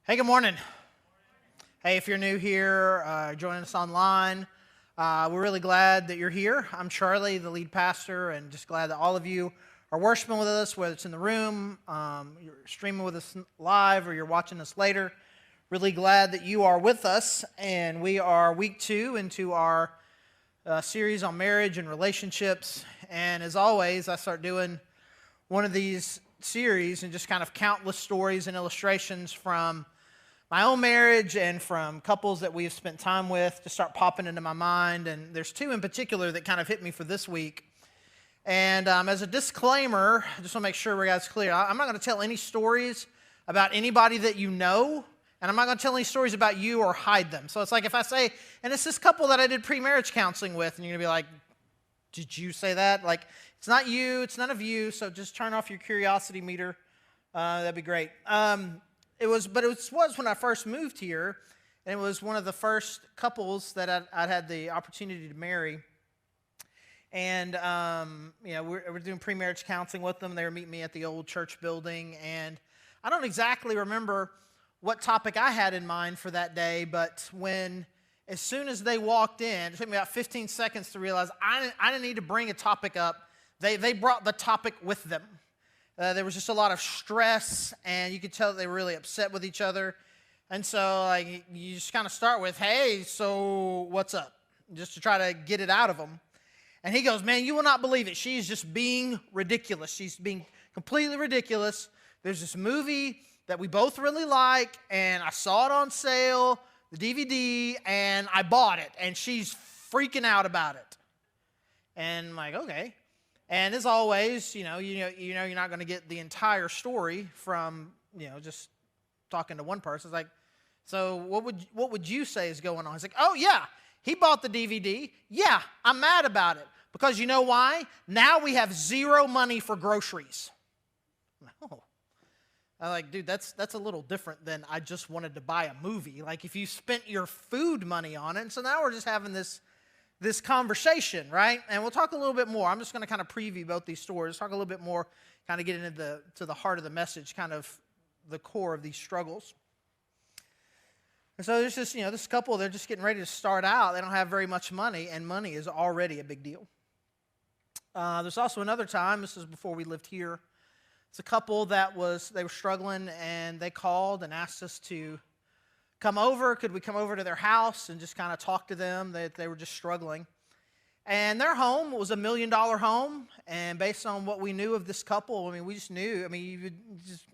Hey, good morning. Hey, if you're new here, joining us online, we're really glad that you're here. I'm Charlie, the lead pastor, and just glad that all of you are worshiping with us, whether it's in the room, you're streaming with us live, or you're watching us later. Really glad that you are with us, and we are week 2 into our series on marriage and relationships. And as always, I start doing one of these series and just kind of countless stories and illustrations from my own marriage and from couples that we have spent time with to start popping into my mind. And there's 2 in particular that kind of hit me for this week. And as a disclaimer, I just want to make sure we guys clear. I'm not going to tell any stories about anybody that you know, and I'm not going to tell any stories about you or hide them. So it's like if I say, and it's this couple that I did pre-marriage counseling with, and you're going to be like, did you say that? Like, it's not you, it's none of you, so just turn off your curiosity meter. That'd be great. It was when I first moved here, and it was one of the first couples that I'd had the opportunity to marry. And, we're doing pre-marriage counseling with them. They were meeting me at the old church building, and I don't exactly remember what topic I had in mind for that day, but as soon as they walked in, it took me about 15 seconds to realize I didn't need to bring a topic up. They brought the topic with them. There was just a lot of stress, and you could tell that they were really upset with each other. And so you just kind of start with, hey, so what's up? Just to try to get it out of them. And he goes, man, you will not believe it. She's just being ridiculous. She's being completely ridiculous. There's this movie that we both really like, and I saw it on sale, the DVD, and I bought it, and she's freaking out about it. And I'm like, okay. And as always, you know you're not going to get the entire story from, just talking to one person. It's like, so what would you say is going on? It's like, oh yeah, he bought the DVD. Yeah, I'm mad about it. Because you know why? Now we have zero money for groceries. Oh. I'm like, dude, that's a little different than I just wanted to buy a movie. Like if you spent your food money on it. And so now we're just having this conversation, right? And we'll talk a little bit more. I'm just going to kind of preview both these stories, talk a little bit more, kind of get into the heart of the message, kind of the core of these struggles. And so there's just, this couple, they're just getting ready to start out. They don't have very much money, and money is already a big deal. There's also another time, this is before we lived here. It's a couple they were struggling, and they called and asked us to come over. Could we come over to their house and just kind of talk to them? They were just struggling. And their home was $1 million home. And based on what we knew of this couple, we just knew. You would just,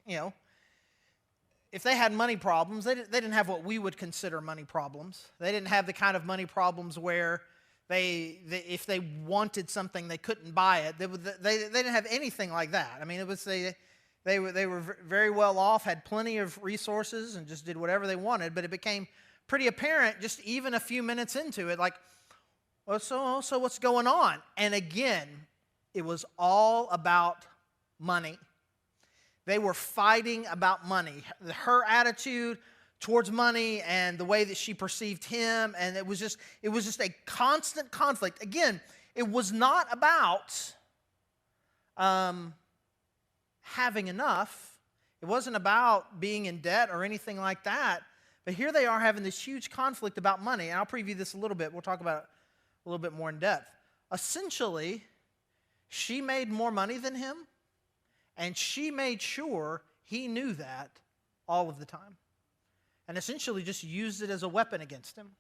if they had money problems, they didn't have what we would consider money problems. They didn't have the kind of money problems where if they wanted something, they couldn't buy it. They didn't have anything like that. It was They were very well off, had plenty of resources, and just did whatever they wanted. But it became pretty apparent just even a few minutes into it, like, well, so what's going on? And again, it was all about money. They were fighting about money. Her attitude towards money and the way that she perceived him, and it was just a constant conflict. Again, it was not about having enough. It wasn't about being in debt or anything like that. But here they are having this huge conflict about money. And I'll preview this a little bit. We'll talk about it a little bit more in depth. Essentially, she made more money than him, and she made sure he knew that all of the time. And essentially just used it as a weapon against him.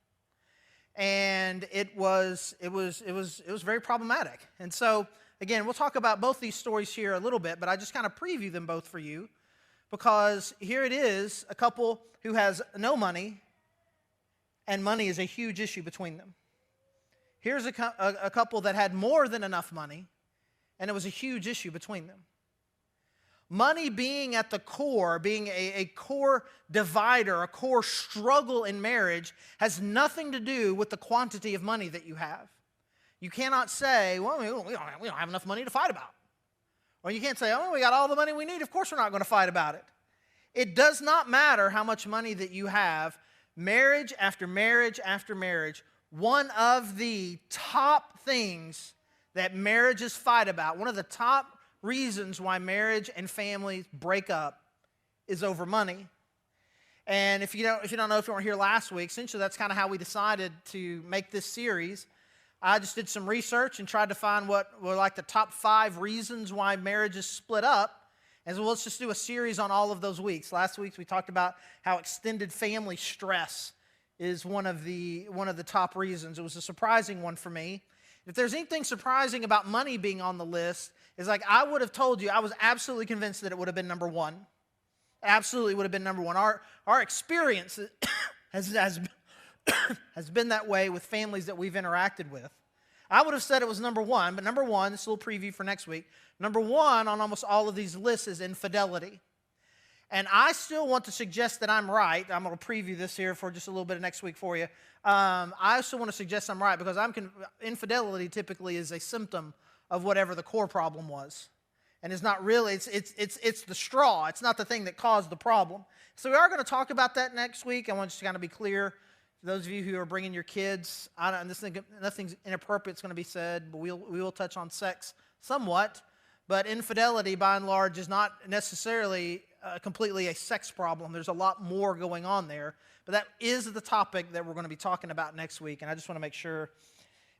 And it was very problematic. And so again, we'll talk about both these stories here a little bit, but I just kind of preview them both for you because here it is, a couple who has no money, and money is a huge issue between them. Here's a couple that had more than enough money, and it was a huge issue between them. Money being at the core, being a core divider, a core struggle in marriage, has nothing to do with the quantity of money that you have. You cannot say, well, we don't have enough money to fight about. Or you can't say, oh, we got all the money we need. Of course we're not going to fight about it. It does not matter how much money that you have. Marriage after marriage after marriage, one of the top things that marriages fight about, one of the top reasons why marriage and families break up is over money. And if you don't know, if you weren't here last week, essentially that's kind of how we decided to make this series. I just did some research and tried to find what were like the top 5 reasons why marriages split up. And so let's just do a series on all of those weeks. Last week we talked about how extended family stress is one of the top reasons. It was a surprising one for me. If there's anything surprising about money being on the list, is like I would have told you, I was absolutely convinced that it would have been number 1. Absolutely would have been number 1. Our experience has been that way with families that we've interacted with. I would have said it was number 1, but number 1, this is a little preview for next week. Number 1 on almost all of these lists is infidelity. And I still want to suggest that I'm right. I'm going to preview this here for just a little bit of next week for you. I still want to suggest I'm right because infidelity typically is a symptom of whatever the core problem was. And it's not really, it's the straw. It's not the thing that caused the problem. So we are going to talk about that next week. I want you to kind of be clear. For those of you who are bringing your kids, nothing inappropriate is going to be said, but we will touch on sex somewhat. But infidelity, by and large, is not necessarily completely a sex problem. There's a lot more going on there. But that is the topic that we're going to be talking about next week, and I just want to make sure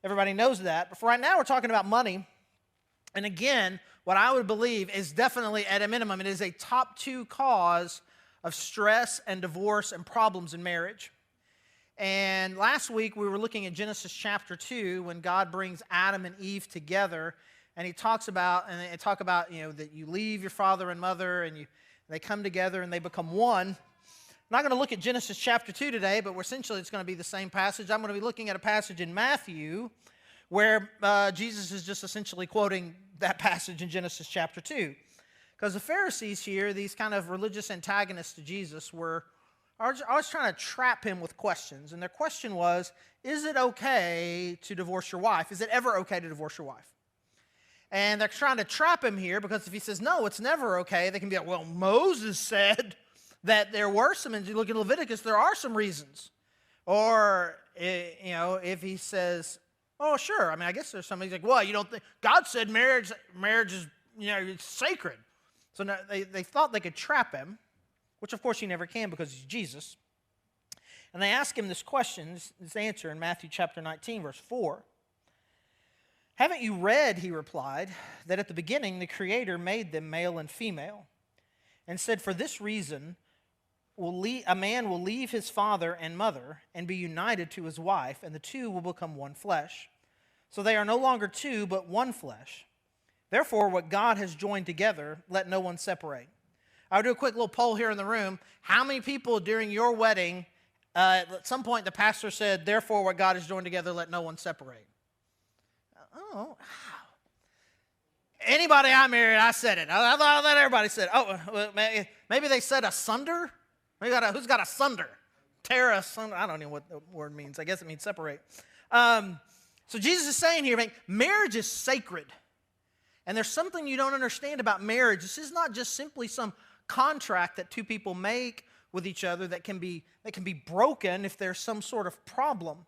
everybody knows that. But for right now, we're talking about money. And again, what I would believe is definitely, at a minimum, it is a top 2 cause of stress and divorce and problems in marriage. And last week, we were looking at Genesis chapter 2 when God brings Adam and Eve together. And he talks about, that you leave your father and mother and they come together and they become one. I'm not going to look at Genesis chapter 2 today, but essentially it's going to be the same passage. I'm going to be looking at a passage in Matthew where Jesus is just essentially quoting that passage in Genesis chapter 2. Because the Pharisees here, these kind of religious antagonists to Jesus, are always trying to trap him with questions. And their question was, is it okay to divorce your wife? Is it ever okay to divorce your wife? And they're trying to trap him here because if he says, no, it's never okay, they can be like, well, Moses said that there were some, and you look at Leviticus, there are some reasons. Or, if he says, oh, sure, I guess there's somebody who's like, well, you don't think, God said marriage is, it's sacred. So now they thought they could trap him, which of course you never can because he's Jesus. And they ask him this question, this answer in Matthew chapter 19, verse 4. Haven't you read, he replied, that at the beginning the Creator made them male and female, and said, for this reason a man will leave his father and mother and be united to his wife, and the two will become one flesh. So they are no longer two, but one flesh. Therefore, what God has joined together, let no one separate. I'll do a quick little poll here in the room. How many people during your wedding, at some point the pastor said, therefore what God has joined together, let no one separate? Oh, anybody I married, I said it. I thought everybody said it. Oh, maybe they said asunder? Who's got asunder? Tear asunder? I don't know what the word means. I guess it means separate. So Jesus is saying here, marriage is sacred. And there's something you don't understand about marriage. This is not just simply some contract that two people make with each other that can be broken if there's some sort of problem.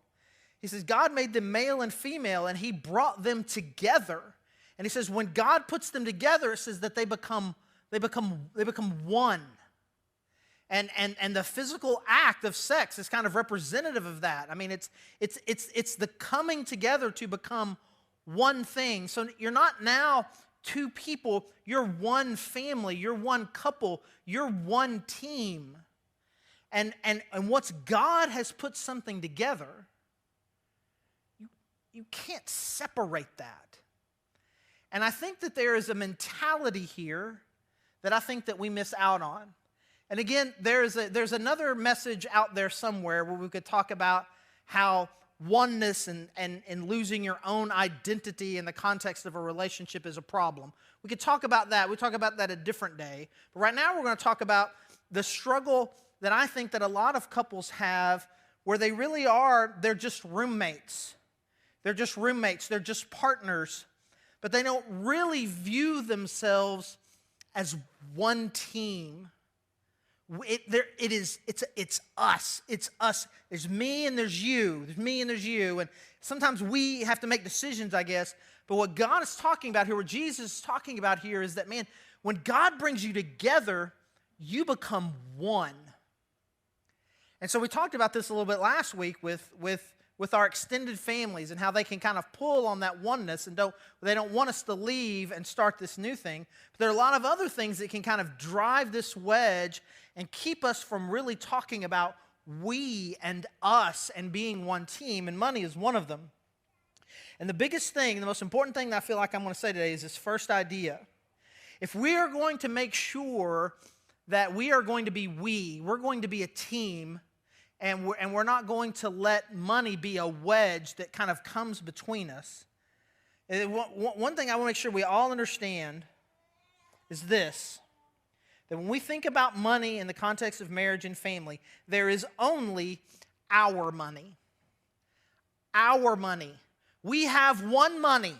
He says God made them male and female, and he brought them together. And he says when God puts them together, it says that they become one. And the physical act of sex is kind of representative of that. It's the coming together to become one thing. So you're not now two people, you're one family, you're one couple, you're one team. And once God has put something together, you can't separate that. And I think that there is a mentality here that I think that we miss out on. And again, there's another message out there somewhere where we could talk about how oneness and losing your own identity in the context of a relationship is a problem. We could talk about that. We'll talk about that a different day. But right now we're going to talk about the struggle that I think that a lot of couples have where they really are, they're just roommates. They're just roommates. They're just partners. But they don't really view themselves as one team. It's us. It's us. There's me and there's you. There's me and there's you. And sometimes we have to make decisions, I guess. But what God is talking about here, what Jesus is talking about here is that, man, when God brings you together, you become one. And so we talked about this a little bit last week with our extended families and how they can kind of pull on that oneness and they don't want us to leave and start this new thing. But there are a lot of other things that can kind of drive this wedge and keep us from really talking about we and us and being one team, and money is one of them. And the biggest thing, the most important thing that I feel like I'm going to say today is this first idea. If we are going to make sure that we are going to be we're going to be a team, and we're not going to let money be a wedge that kind of comes between us. One thing I want to make sure we all understand is this, that when we think about money in the context of marriage and family, there is only our money. Our money. We have one money.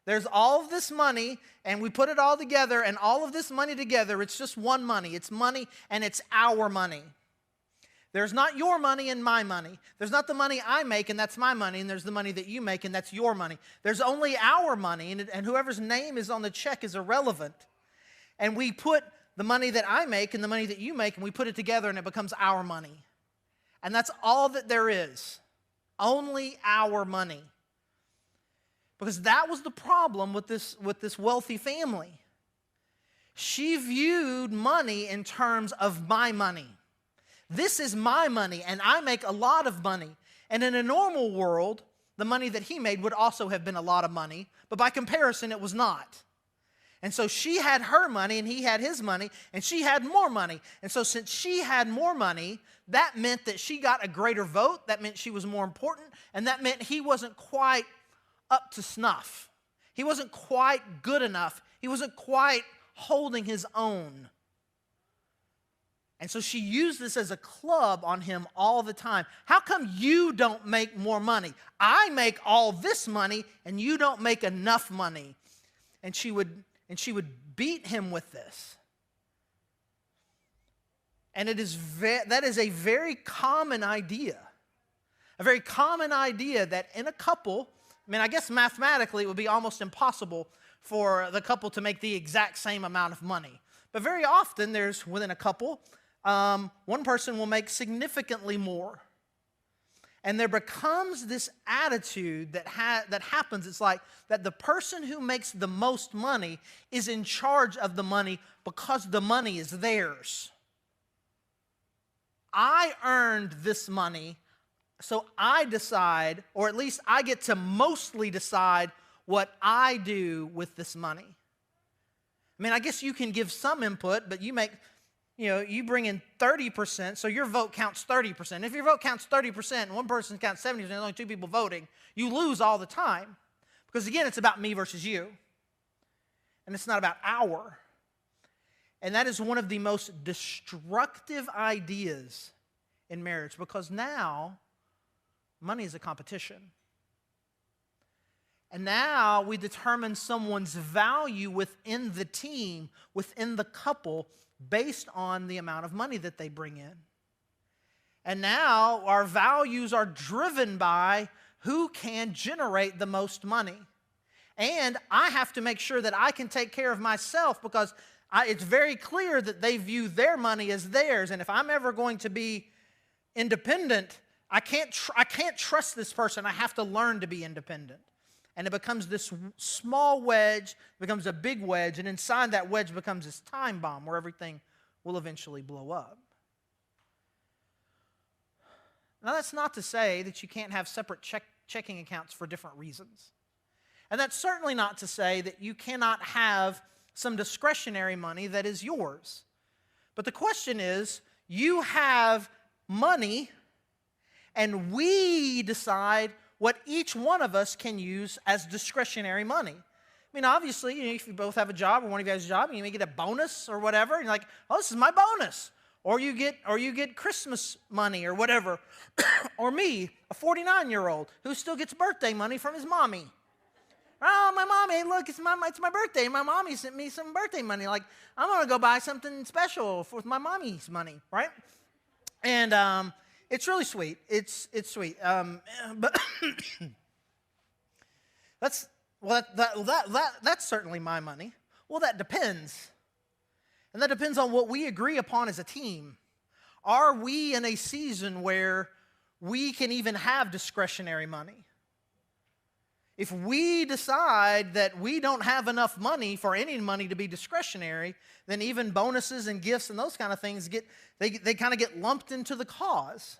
There's all of this money, and we put it all together, and all of this money together, it's just one money. It's money, and it's our money. There's not your money and my money. There's not the money I make, and that's my money, and there's the money that you make, and that's your money. There's only our money, and whoever's name is on the check is irrelevant. And we put the money that I make and the money that you make, and we put it together, and it becomes our money. And that's all that there is. Only our money. Because that was the problem with this wealthy family. She viewed money in terms of my money. This is my money, and I make a lot of money. And in a normal world, the money that he made would also have been a lot of money, but by comparison, it was not. And so she had her money, and he had his money, and she had more money. And so since she had more money, that meant that she got a greater vote. That meant she was more important, and that meant he wasn't quite up to snuff. He wasn't quite good enough. He wasn't quite holding his own. And so she used this as a club on him all the time. How come you don't make more money? I make all this money, and you don't make enough money. And she would beat him with this. And that is a very common idea. A very common idea that in a couple, I guess mathematically it would be almost impossible for the couple to make the exact same amount of money. But very often within a couple, one person will make significantly more. And there becomes this attitude that happens. It's like that the person who makes the most money is in charge of the money because the money is theirs. I earned this money, so I decide, or at least I get to mostly decide what I do with this money. I guess you can give some input, but you bring in 30%, so your vote counts 30%. If your vote counts 30% and one person counts 70%, there's only two people voting, you lose all the time. Because again, it's about me versus you. And it's not about our. And that is one of the most destructive ideas in marriage, because now money is a competition. And now we determine someone's value within the team, within the couple, based on the amount of money that they bring in. And now our values are driven by who can generate the most money. And I have to make sure that I can take care of myself, because it's very clear that they view their money as theirs. And if I'm ever going to be independent, I can't trust this person. I have to learn to be independent. And it becomes this small wedge, becomes a big wedge, and inside that wedge becomes this time bomb where everything will eventually blow up. Now, that's not to say that you can't have separate checking accounts for different reasons. And that's certainly not to say that you cannot have some discretionary money that is yours. But the question is, you have money, and we decide what each one of us can use as discretionary money. Obviously, if you both have a job, or one of you has a job, and you may get a bonus or whatever, and you're like, oh, this is my bonus. Or you get Christmas money or whatever. Or me, a 49-year-old who still gets birthday money from his mommy. Oh, my mommy, look, it's my birthday. My mommy sent me some birthday money. Like, I'm going to go buy something special with my mommy's money, right? And it's really sweet. It's sweet. But that's certainly my money. Well, that depends. And that depends on what we agree upon as a team. Are we in a season where we can even have discretionary money? If we decide that we don't have enough money for any money to be discretionary, then even bonuses and gifts and those kind of things they kind of get lumped into the cause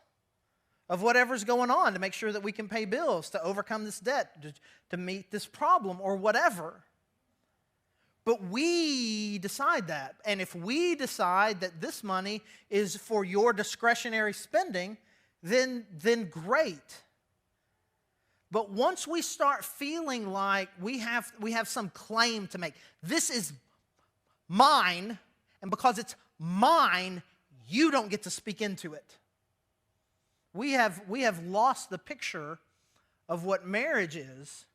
of whatever's going on to make sure that we can pay bills, to overcome this debt, to meet this problem or whatever. But we decide that. And if we decide that this money is for your discretionary spending, then great. But once we start feeling like we have some claim to make, this is mine, and because it's mine, you don't get to speak into it. We have lost the picture of what marriage is,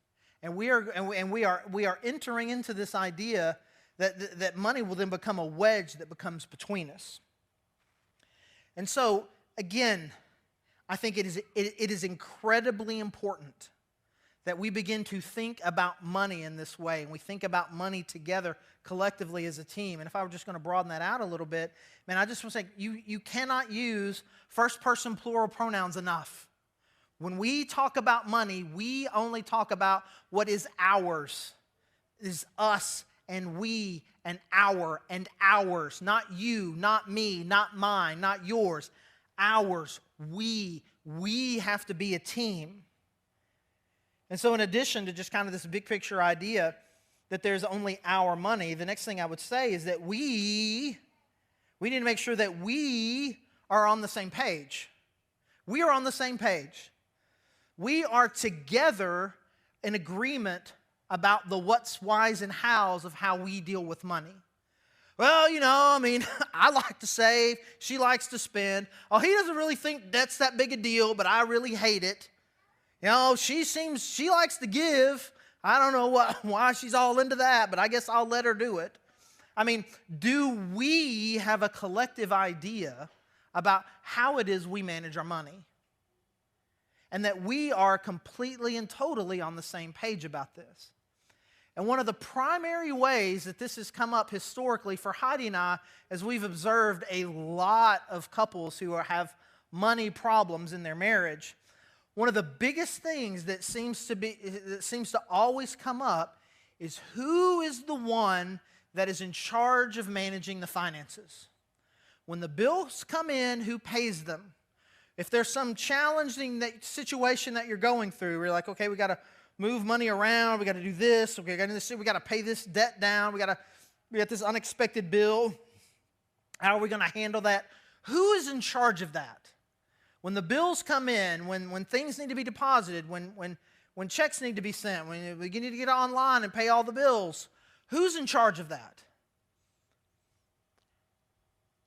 and we are entering into this idea that money will then become a wedge that becomes between us. And so again, I think it is incredibly important that we begin to think about money in this way, and we think about money together collectively as a team. And if I were just going to broaden that out a little bit, man, I just want to say you cannot use first-person plural pronouns enough. When we talk about money, we only talk about what is ours. It is us and we and our and ours. Not you, not me, not mine, not yours. Ours, we have to be a team. And so in addition to just kind of this big picture idea that there's only our money, the next thing I would say is that we need to make sure that we are on the same page. We are on the same page. We are together in agreement about the what's, whys, and hows of how we deal with money. Well, I like to save. She likes to spend. Oh, he doesn't really think that's that big a deal, but I really hate it. She likes to give. I don't know why she's all into that, but I guess I'll let her do it. Do we have a collective idea about how it is we manage our money? And that we are completely and totally on the same page about this. And one of the primary ways that this has come up historically for Heidi and I, as we've observed a lot of couples who have money problems in their marriage, one of the biggest things that seems to always come up is who is the one that is in charge of managing the finances. When the bills come in, who pays them? If there's some challenging situation that you're going through, where you're like, okay, we got to move money around, we got to do this, okay, we got to pay this debt down, we got this unexpected bill. How are we going to handle that? Who is in charge of that? When the bills come in, when things need to be deposited, when checks need to be sent, when we need to get online and pay all the bills, who's in charge of that?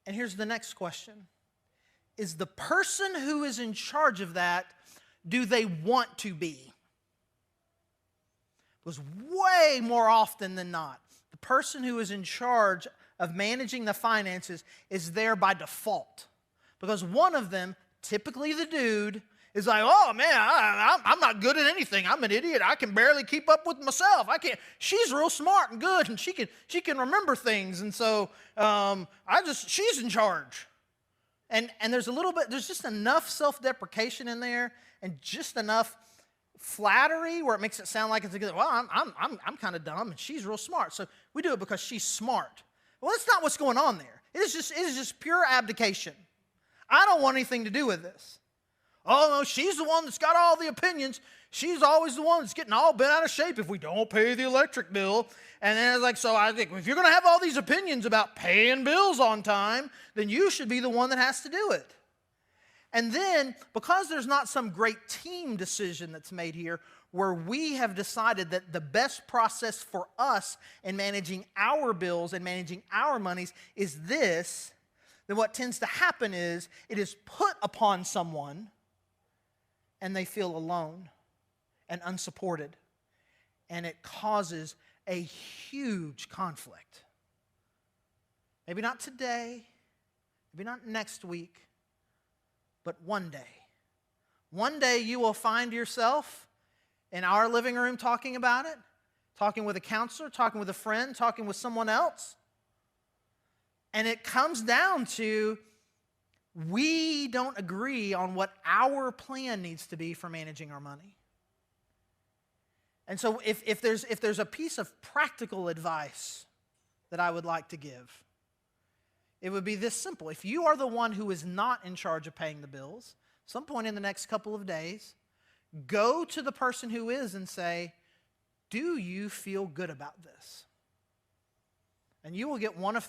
And here's the next question. Is the person who is in charge of that, do they want to be? Because way more often than not, the person who is in charge of managing the finances is there by default. Because one of them, typically the dude, is like, oh man, I'm not good at anything. I'm an idiot. I can barely keep up with myself. I can't. She's real smart and good, and she can remember things, and so she's in charge. And there's just enough self-deprecation in there, and just enough flattery where it makes it sound like it's a good. Well, I'm kind of dumb, and she's real smart, so we do it because she's smart. Well, that's not what's going on there. It is just pure abdication. I don't want anything to do with this. Oh no, she's the one that's got all the opinions. She's always the one that's getting all bent out of shape if we don't pay the electric bill. And then it's like, so I think if you're going to have all these opinions about paying bills on time, then you should be the one that has to do it. And then, because there's not some great team decision that's made here, where we have decided that the best process for us in managing our bills and managing our monies is this, then what tends to happen is it is put upon someone and they feel alone and unsupported. And it causes a huge conflict. Maybe not today, maybe not next week, but one day. One day you will find yourself in our living room talking about it, talking with a counselor, talking with a friend, talking with someone else. And it comes down to we don't agree on what our plan needs to be for managing our money. And so if there's a piece of practical advice that I would like to give, it would be this simple. If you are the one who is not in charge of paying the bills, some point in the next couple of days, go to the person who is and say, do you feel good about this? And you will get one of